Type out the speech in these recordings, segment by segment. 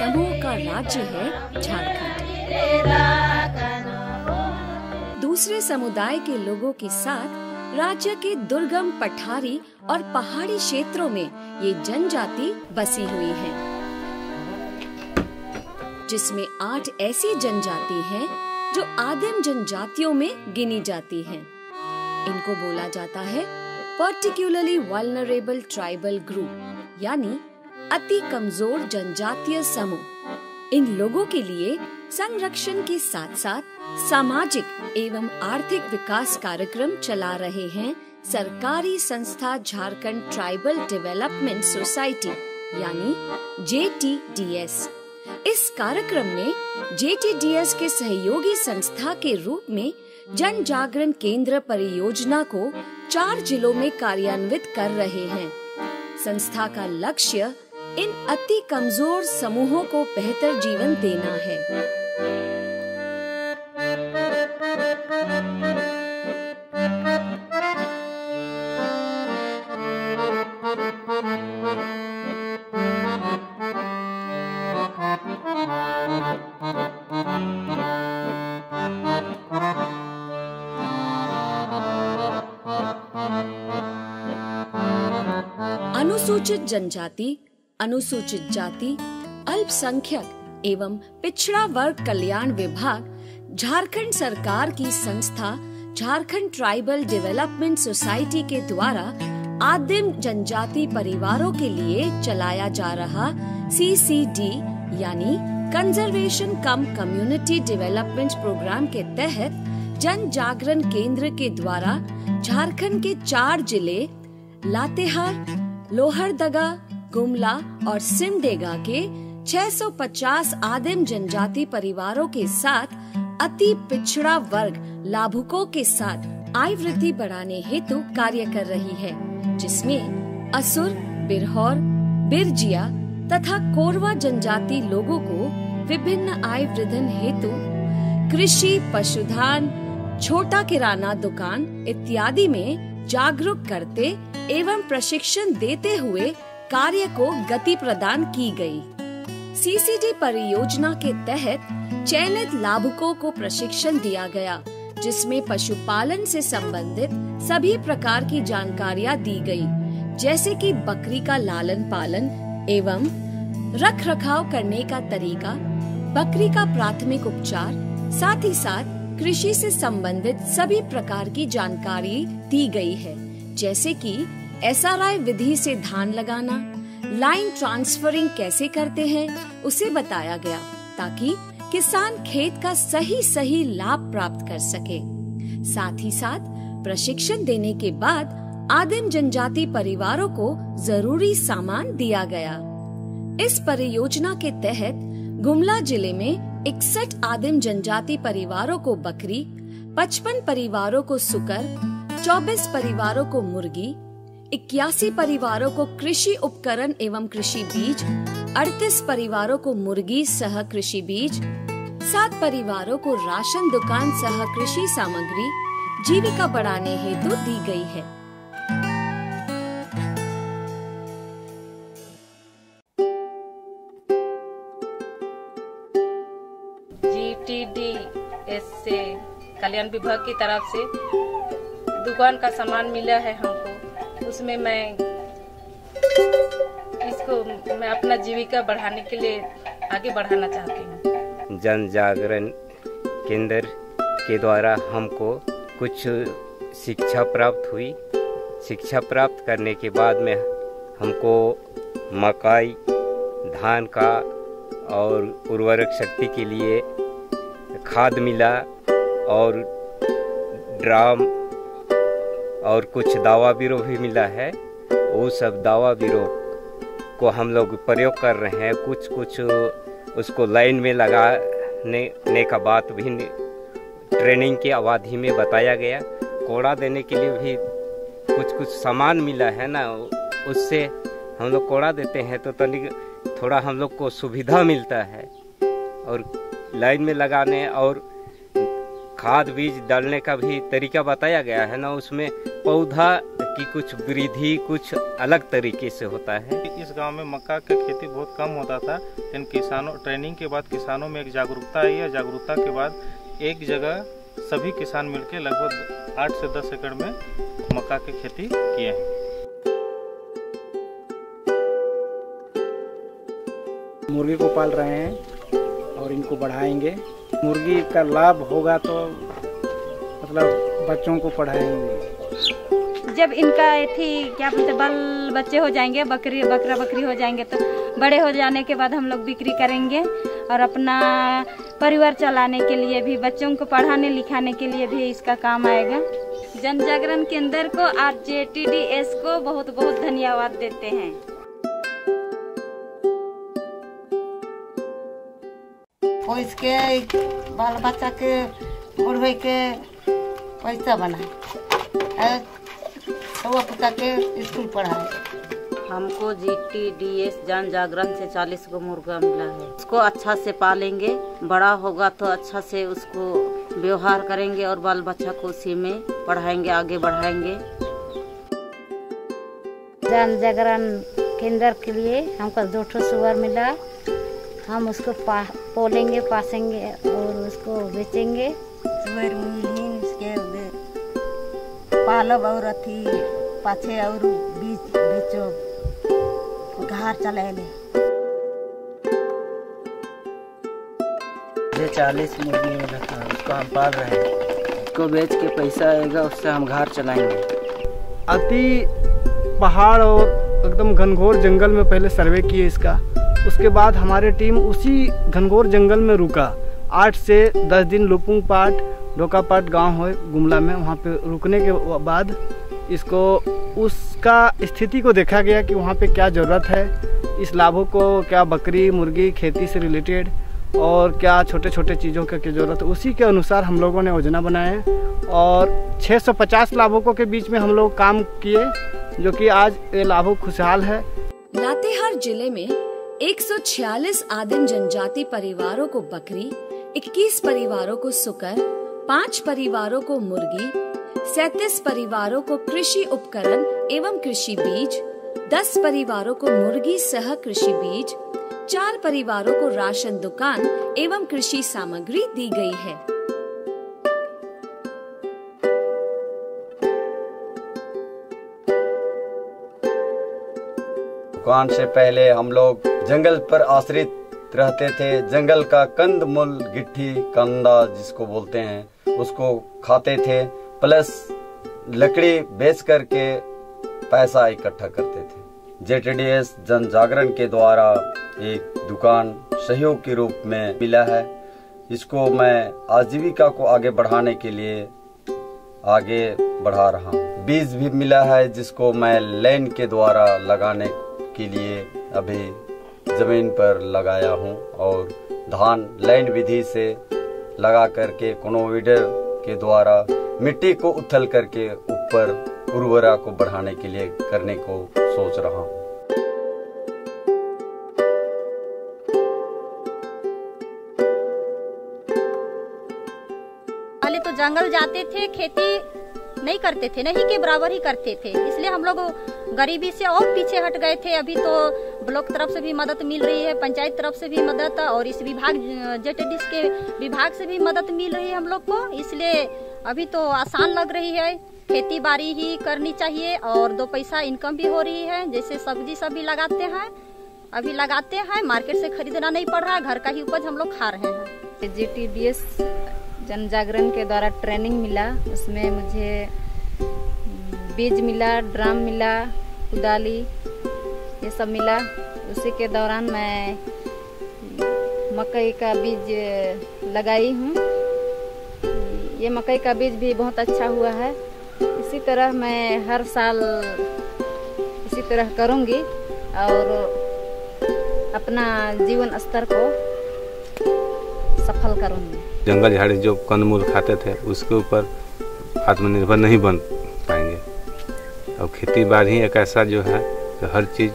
समूह का राज्य है झारखंड। दूसरे समुदाय के लोगों के साथ राज्य के दुर्गम पठारी और पहाड़ी क्षेत्रों में ये जनजाति बसी हुई है, जिसमें 8 ऐसी जनजाति हैं जो आदिम जनजातियों में गिनी जाती हैं। इनको बोला जाता है पर्टिकुलरली वल्नरेबल ट्राइबल ग्रुप, यानी अति कमजोर जनजातीय समूह। इन लोगों के लिए संरक्षण के साथ साथ सामाजिक एवं आर्थिक विकास कार्यक्रम चला रहे हैं सरकारी संस्था झारखंड ट्राइबल डेवलपमेंट सोसाइटी यानी JTDS। इस कार्यक्रम में JTDS के सहयोगी संस्था के रूप में जन जागरण केंद्र परियोजना को 4 जिलों में कार्यान्वित कर रहे हैं। संस्था का लक्ष्य इन अति कमजोर समूहों को बेहतर जीवन देना है। अनुसूचित जनजाति, अनुसूचित जाति, अल्पसंख्यक एवं पिछड़ा वर्ग कल्याण विभाग झारखंड सरकार की संस्था झारखंड ट्राइबल डेवलपमेंट सोसाइटी के द्वारा आदिम जनजाति परिवारों के लिए चलाया जा रहा CCD यानी कंजर्वेशन कम कम्युनिटी डेवलपमेंट प्रोग्राम के तहत जन जागरण केंद्र के द्वारा झारखंड के 4 जिले लातेहार, लोहरदगा, गुमला और सिमडेगा के 650 आदिम जनजाति परिवारों के साथ अति पिछड़ा वर्ग लाभुकों के साथ आय वृद्धि बढ़ाने हेतु कार्य कर रही है, जिसमें असुर, बिरहौर, बिरजिया तथा कोरवा जनजाति लोगों को विभिन्न आय वृद्धि हेतु कृषि, पशुधन, छोटा किराना दुकान इत्यादि में जागरूक करते एवं प्रशिक्षण देते हुए कार्य को गति प्रदान की गई। CCD परियोजना के तहत चयनित लाभुकों को प्रशिक्षण दिया गया, जिसमें पशुपालन से संबंधित सभी प्रकार की जानकारियां दी गई, जैसे कि बकरी का लालन पालन एवं रख रखाव करने का तरीका, बकरी का प्राथमिक उपचार, साथ ही साथ कृषि से संबंधित सभी प्रकार की जानकारी दी गई है, जैसे कि SRI विधि से धान लगाना, लाइन ट्रांसफरिंग कैसे करते हैं उसे बताया गया, ताकि किसान खेत का सही लाभ प्राप्त कर सके। साथ ही साथ प्रशिक्षण देने के बाद आदिम जनजाति परिवारों को जरूरी सामान दिया गया। इस परियोजना के तहत गुमला जिले में 61 आदिम जनजाति परिवारों को बकरी, 55 परिवारों को सुकर, 24 परिवारों को मुर्गी, 81 परिवारों को कृषि उपकरण एवं कृषि बीज, 38 परिवारों को मुर्गी सह कृषि बीज, 7 परिवारों को राशन दुकान सह कृषि सामग्री जीविका बढ़ाने हेतु दी गई है। JTDS से कल्याण विभाग की तरफ से दुकान का सामान मिला है हमको, उसमें मैं अपना जीविका बढ़ाने के लिए आगे बढ़ाना चाहती हूँ। जन जागरण केंद्र के द्वारा हमको कुछ शिक्षा प्राप्त हुई। शिक्षा प्राप्त करने के बाद में हमको मकई, धान का और उर्वरक शक्ति के लिए खाद मिला और ड्राम और कुछ दवा बीरो भी मिला है। वो सब दवा बीरो को हम लोग प्रयोग कर रहे हैं। कुछ उसको लाइन में लगाने का बात भी ट्रेनिंग की अवधि में बताया गया। कोड़ा देने के लिए भी कुछ सामान मिला है ना, उससे हम लोग कोड़ा देते हैं तो थोड़ा हम लोग को सुविधा मिलता है। और लाइन में लगाने और खाद बीज डालने का भी तरीका बताया गया है ना, उसमें पौधा की कुछ वृद्धि कुछ अलग तरीके से होता है। इस गांव में मक्का की खेती बहुत कम होता था, लेकिन किसानों ट्रेनिंग के बाद किसानों में एक जागरूकता आई है। जागरूकता के बाद एक जगह सभी किसान मिलकर लगभग 8 से 10 एकड़ में मक्का की खेती किए हैं। मुर्गी को पाल रहे हैं और इनको बढ़ाएंगे। मुर्गी का लाभ होगा तो मतलब बच्चों को पढ़ाएंगे। जब इनका क्या बोलते बाल बच्चे हो जाएंगे, बकरा बकरी हो जाएंगे, तो बड़े हो जाने के बाद हम लोग बिक्री करेंगे और अपना परिवार चलाने के लिए भी, बच्चों को पढ़ाने लिखाने के लिए भी इसका काम आएगा। जन जागरण केंद्र को RJTDS को बहुत बहुत धन्यवाद देते हैं। इसके बाल बच्चा के पढ़वे के पैसा बनाए, पुता के स्कूल पढ़ाए। हमको GTDS जन जागरण से 40 को मुर्गा मिला है। उसको अच्छा से पालेंगे, बड़ा होगा तो अच्छा से उसको व्यवहार करेंगे और बाल बच्चा को उसी में पढ़ाएंगे, आगे बढ़ाएंगे। जन जागरण केंद्र के लिए हमको 2 सुअर मिला। हम उसको पोलेंगे, पासेंगे और उसको बेचेंगे। सुअर मिलहीन इसके पालब और अथी पाछे और बीच बेचो, घर चलाएले। 40 मुर्गी रखा, उसको हम पाल रहे हैं। उसको बेच के पैसा आएगा, उससे हम घर चलाएंगे। अति पहाड़ और एकदम घनघोर जंगल में पहले सर्वे किए इसका, उसके बाद हमारी टीम उसी घनघोर जंगल में रुका। 8 से 10 दिन लुपुंग पाट डोकापाट गांव है गुमला में, वहाँ पे रुकने के बाद इसको उसका स्थिति को देखा गया कि वहाँ पे क्या ज़रूरत है, इस लाभों को क्या बकरी मुर्गी खेती से रिलेटेड और क्या छोटे छोटे चीज़ों की ज़रूरत है। उसी के अनुसार हम लोगों ने योजना बनाए और 650 लाभुकों के बीच में हम लोग काम किए, जो कि आज ये लाभुक खुशहाल है। लातेहार जिले में 146 आदिम जनजाति परिवारों को बकरी, 21 परिवारों को सुकर, 5 परिवारों को मुर्गी, 37 परिवारों को कृषि उपकरण एवं कृषि बीज, 10 परिवारों को मुर्गी सह कृषि बीज, 4 परिवारों को राशन दुकान एवं कृषि सामग्री दी गई है। दुकान से पहले हम लोग जंगल पर आश्रित रहते थे। जंगल का कंद मूल गिट्टी कंदा जिसको बोलते हैं उसको खाते थे, प्लस लकड़ी बेच करके पैसा इकट्ठा करते थे। JTDS जन जागरण के द्वारा एक दुकान सहयोग के रूप में मिला है। इसको मैं आजीविका को आगे बढ़ाने के लिए आगे बढ़ा रहा हूँ। बीज भी मिला है जिसको मैं लाइन के द्वारा लगाने के लिए अभी जमीन पर लगाया हूँ और धान लाइन विधि से लगा करके कोनोवीडर के द्वारा मिट्टी को उथल करके ऊपर उर्वरा को बढ़ाने के लिए करने को सोच रहा हूँ। पहले तो जंगल जाते थे, खेती नहीं करते थे, नहीं के बराबर ही करते थे, इसलिए हम लोग गरीबी से और पीछे हट गए थे। अभी तो ब्लॉक तरफ से भी मदद मिल रही है, पंचायत तरफ से भी मदद और इस विभाग JTDS के विभाग से भी मदद मिल रही है हम लोग को, इसलिए अभी तो आसान लग रही है। खेती बाड़ी ही करनी चाहिए और 2 पैसा इनकम भी हो रही है। जैसे सब्जी सब भी लगाते हैं, अभी लगाते हैं, मार्केट से खरीदना नहीं पड़ रहा है, घर का ही उपज हम लोग खा रहे हैं। JTDS जन जागरण के द्वारा ट्रेनिंग मिला, उसमें मुझे बीज मिला, ड्रम मिला, कुदाली ये सब मिला। उसी के दौरान मैं मकई का बीज लगाई हूँ। ये मकई का बीज भी बहुत अच्छा हुआ है। इसी तरह मैं हर साल इसी तरह करूँगी और अपना जीवन स्तर को सफल करूँगी। जंगल झाड़ी जो कंदमूल खाते थे उसके ऊपर आत्मनिर्भर नहीं बन पाएंगे। और खेती बाड़ी एक ऐसा जो है तो हर चीज़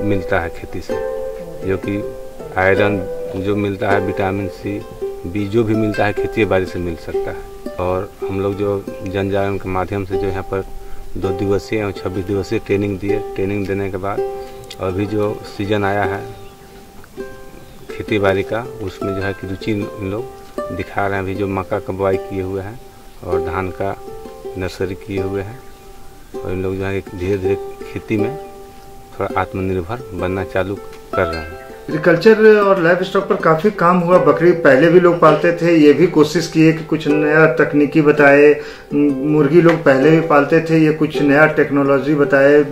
मिलता है खेती से, जो कि आयरन जो मिलता है, विटामिन C बीजों भी मिलता है, खेती बाड़ी से मिल सकता है। और हम लोग जो जन जागरण के माध्यम से जो यहाँ पर 2 दिवसीय और 26 दिवसीय ट्रेनिंग दिए। ट्रेनिंग देने के बाद अभी जो सीजन आया है खेती बाड़ी का, उसमें जो है कि रुचि लोग दिखा रहे हैं। अभी जो मक्का का बुआई किए हुए हैं और धान का नर्सरी किए हुए हैं, और इन लोग जो है धीरे धीरे खेती में थोड़ा आत्मनिर्भर बनना चालू कर रहे हैं। एग्रीकल्चर और लाइफ स्टॉक पर काफ़ी काम हुआ। बकरी पहले भी लोग पालते थे, ये भी कोशिश किए कि कुछ नया तकनीकी बताए। मुर्गी लोग पहले भी पालते थे, ये कुछ नया टेक्नोलॉजी बताए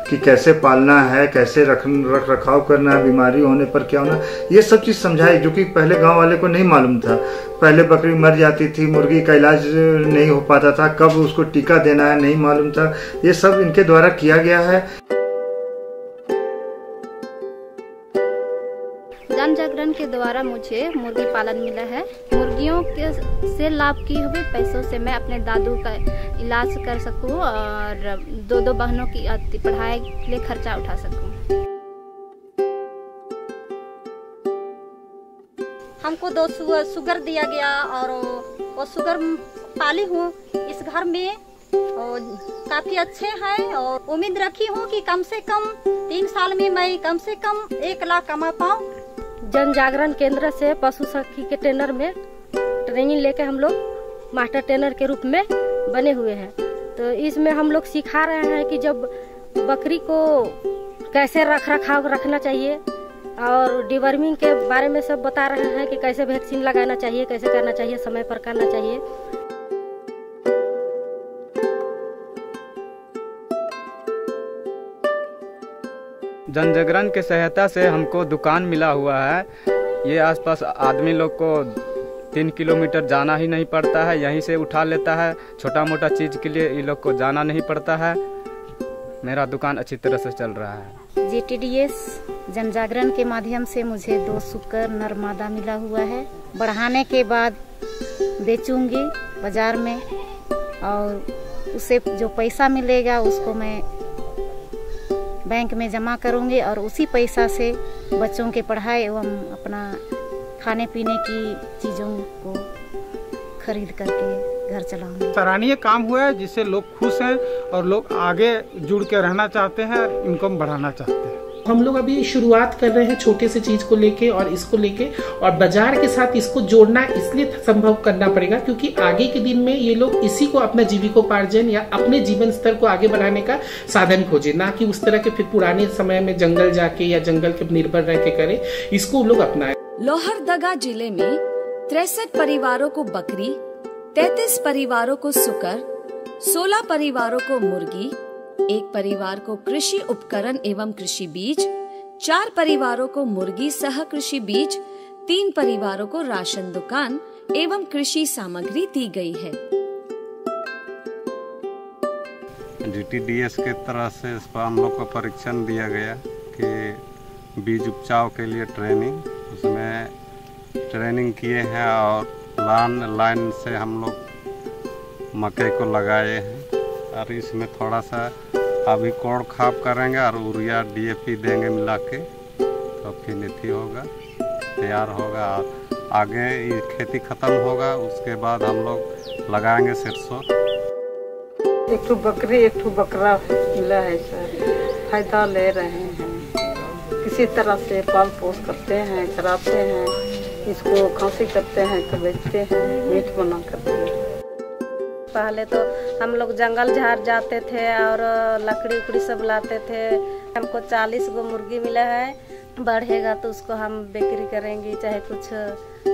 कि कैसे पालना है, कैसे रख रखाव करना है, बीमारी होने पर क्या होना, ये सब चीज़ समझाई जो कि पहले गांव वाले को नहीं मालूम था। पहले बकरी मर जाती थी, मुर्गी का इलाज नहीं हो पाता था, कब उसको टीका देना है नहीं मालूम था। ये सब इनके द्वारा किया गया है। जन जागरण के द्वारा मुझे मुर्गी पालन मिला है। मुर्गियों के से लाभ किए हुए पैसों से मैं अपने दादू का इलाज कर सकूं और 2 बहनों की पढ़ाई के लिए खर्चा उठा सकूं। हमको 2 सुगर दिया गया और वो सुगर पाली हूँ इस घर में, और काफी अच्छे हैं। और उम्मीद रखी हूँ कि कम से कम 3 साल में मैं कम से कम 1 लाख कमा पाऊँ। जन जागरण केंद्र से पशु सखी के ट्रेनर में ट्रेनिंग लेके हम लोग मास्टर ट्रेनर के रूप में बने हुए हैं। तो इसमें हम लोग सिखा रहे हैं कि जब बकरी को कैसे रखरखाव रखना चाहिए, और डिवर्मिंग के बारे में सब बता रहे हैं कि कैसे वैक्सीन लगाना चाहिए, कैसे करना चाहिए, समय पर करना चाहिए। जन जागरण के सहायता से हमको दुकान मिला हुआ है। ये आसपास आदमी लोग को 3 किलोमीटर जाना ही नहीं पड़ता है, यहीं से उठा लेता है। छोटा मोटा चीज़ के लिए ये लोग को जाना नहीं पड़ता है। मेरा दुकान अच्छी तरह से चल रहा है। GTDS जन जागरण के माध्यम से मुझे 2 सुकर नर मादा मिला हुआ है। बढ़ाने के बाद बेचूंगी बाजार में, और उसे जो पैसा मिलेगा उसको मैं बैंक में जमा करूंगी, और उसी पैसा से बच्चों के पढ़ाई एवं अपना खाने पीने की चीज़ों को खरीद करके घर चलाऊंगी। सराहनीय काम हुआ है जिससे लोग खुश हैं और लोग आगे जुड़ के रहना चाहते हैं, इनकम बढ़ाना चाहते हैं। हम लोग अभी शुरुआत कर रहे हैं छोटे से चीज को लेके और इसको लेके, और बाजार के साथ इसको जोड़ना इसलिए संभव करना पड़ेगा क्योंकि आगे के दिन में ये लोग इसी को अपना जीविकोपार्जन या अपने जीवन स्तर को आगे बढ़ाने का साधन खोजे, ना कि उस तरह के फिर पुराने समय में जंगल जाके या जंगल के निर्भर रह के करे। इसको लोग अपनाए। लोहरदगा जिले में 63 परिवारों को बकरी, 33 परिवारों को सुकर, 16 परिवारों को मुर्गी, 1 परिवार को कृषि उपकरण एवं कृषि बीज, 4 परिवारों को मुर्गी सह कृषि बीज, 3 परिवारों को राशन दुकान एवं कृषि सामग्री दी गई है। GTDS के तरह से इस पर हम लोग को परीक्षण दिया गया कि बीज उपचाव के लिए ट्रेनिंग, उसमें ट्रेनिंग किए हैं और लाइन से हम लोग मकई को लगाए हैं। और इसमें थोड़ा सा अभी कोड़ खाप करेंगे और यूरिया DAP देंगे मिला के, तो फिर इथी होगा, तैयार होगा। और आगे ये खेती खत्म होगा, उसके बाद हम लोग लगाएंगे सरसों। 1 ठो बकरी 1 ठो बकरा मिला है सर, फायदा ले रहे हैं। किसी तरह से पाल पोस करते हैं, चराते हैं, इसको खांसी करते हैं तो बेचते हैं, मीट बना करते हैं। पहले तो हम लोग जंगल झाड़ जाते थे और लकड़ी उकड़ी सब लाते थे। हमको 40 गो मुर्गी मिला है। बढ़ेगा तो उसको हम बिक्री करेंगे, चाहे कुछ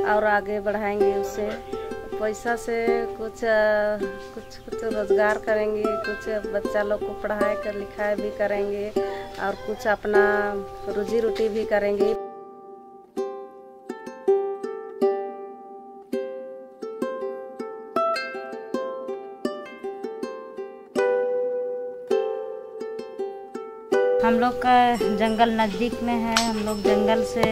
और आगे बढ़ाएंगे। उससे पैसा से कुछ रोजगार करेंगे, कुछ बच्चा लोग को पढ़ाई कर लिखाई भी करेंगे और कुछ अपना रोजी रोटी भी करेंगे। हम लोग का जंगल नज़दीक में है। हम लोग जंगल से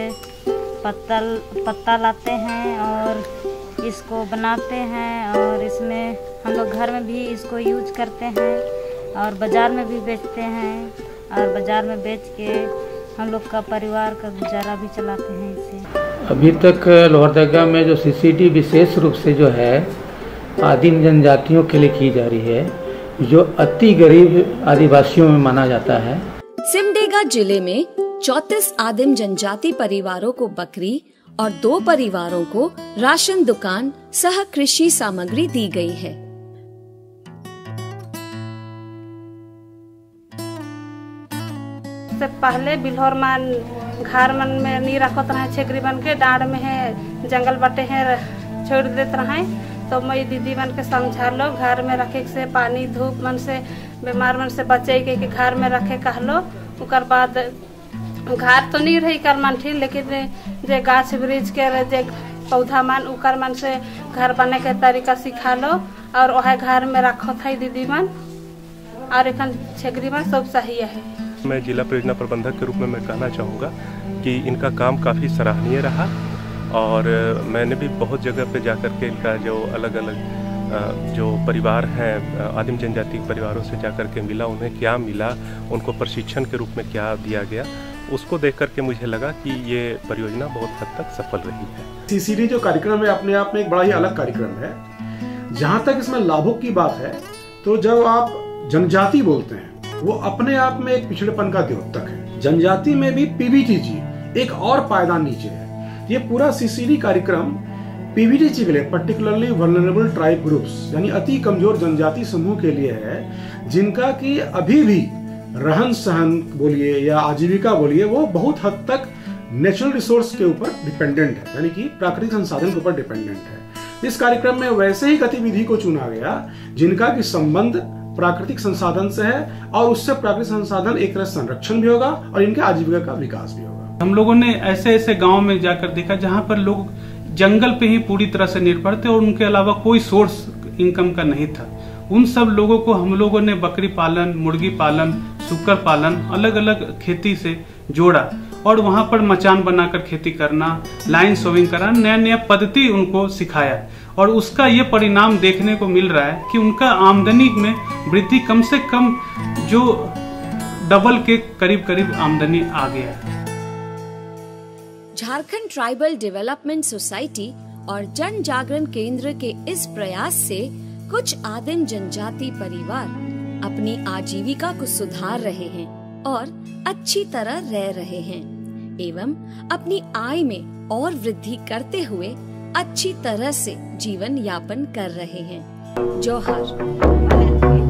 पत्ता लाते हैं और इसको बनाते हैं, और इसमें हम लोग घर में भी इसको यूज करते हैं और बाज़ार में भी बेचते हैं। और बाज़ार में बेच के हम लोग का परिवार का गुजारा भी चलाते हैं इससे। अभी तक लोहरदगा में जो सीसीडी विशेष रूप से जो है आदिम जनजातियों के लिए की जा रही है, जो अति गरीब आदिवासियों में माना जाता है। सिमडेगा जिले में 34 आदिम जनजाति परिवारों को बकरी और 2 परिवारों को राशन दुकान सह कृषि सामग्री दी गई है। से पहले बिल्हौर मान घर मन में नहीं रखत रहे, छेगरी बन के डांड में है जंगल बटे है छोड़ देते रहे। तो मैं दीदी मन के समझा लो घर में रखे से पानी धूप मन से बीमार मन से बचे के घर में रखे कहलो। उकर बाद घर तो नहीं रही कर मन ठीक, लेकिन जे गाछ वृक्ष के जे पौधा मन उकर मन से घर बने के तरीका सिखा लो और वह घर में रखो था दीदी मन और एक छेगरी मन सब सही है। मैं जिला परियोजना प्रबंधक के रूप में मैं कहना चाहूँगा कि इनका काम काफ़ी सराहनीय रहा और मैंने भी बहुत जगह पे जाकर के इनका जो अलग अलग जो परिवार हैं आदिम जनजाति परिवारों से जाकर के मिला, उन्हें क्या मिला, उनको प्रशिक्षण के रूप में क्या दिया गया, उसको देख करके मुझे लगा कि ये परियोजना बहुत हद तक सफल रही है। सीसीडी जो कार्यक्रम है अपने आप में एक बड़ा ही अलग कार्यक्रम है। जहाँ तक इसमें लाभों की बात है तो जब आप जनजाति बोलते हैं वो अपने आप में एक पिछड़ेपन का द्योतक है। जनजाति में भी पीवीटीजी एक और पायदान नीचे है। ये पूरा सीसीडी कार्यक्रम पीवीटीजी के लिए पर्टिकुलरली वल्नरेबल ट्राइब ग्रुप्स यानी अति कमजोर जनजाति समूह के लिए है, जिनका कि अभी भी रहन सहन बोलिए या आजीविका बोलिए वो बहुत हद तक नेचुरल रिसोर्स के ऊपर डिपेंडेंट है, यानी कि प्राकृतिक संसाधन के ऊपर डिपेंडेंट है। इस कार्यक्रम में वैसे ही गतिविधि को चुना गया जिनका कि संबंध प्राकृतिक संसाधन से है और उससे प्राकृतिक संसाधन एक तरह संरक्षण भी होगा और इनके आजीविका का विकास भी होगा। हम लोगों ने ऐसे ऐसे गांव में जाकर देखा जहां पर लोग जंगल पे ही पूरी तरह से निर्भर थे और उनके अलावा कोई सोर्स इनकम का नहीं था। उन सब लोगों को हम लोगों ने बकरी पालन, मुर्गी पालन, सुकर पालन, अलग अलग खेती से जोड़ा और वहां पर मचान बनाकर खेती करना, लाइन सोविंग करना, नया नया पद्धति उनको सिखाया और उसका ये परिणाम देखने को मिल रहा है कि उनका आमदनी में वृद्धि कम से कम जो डबल के करीब करीब आमदनी आ गया है। झारखंड ट्राइबल डेवलपमेंट सोसाइटी और जन जागरण केंद्र के इस प्रयास से कुछ आदिम जनजाति परिवार अपनी आजीविका को सुधार रहे हैं और अच्छी तरह रह रहे हैं एवं अपनी आय में और वृद्धि करते हुए अच्छी तरह से जीवन यापन कर रहे हैं। जोहार।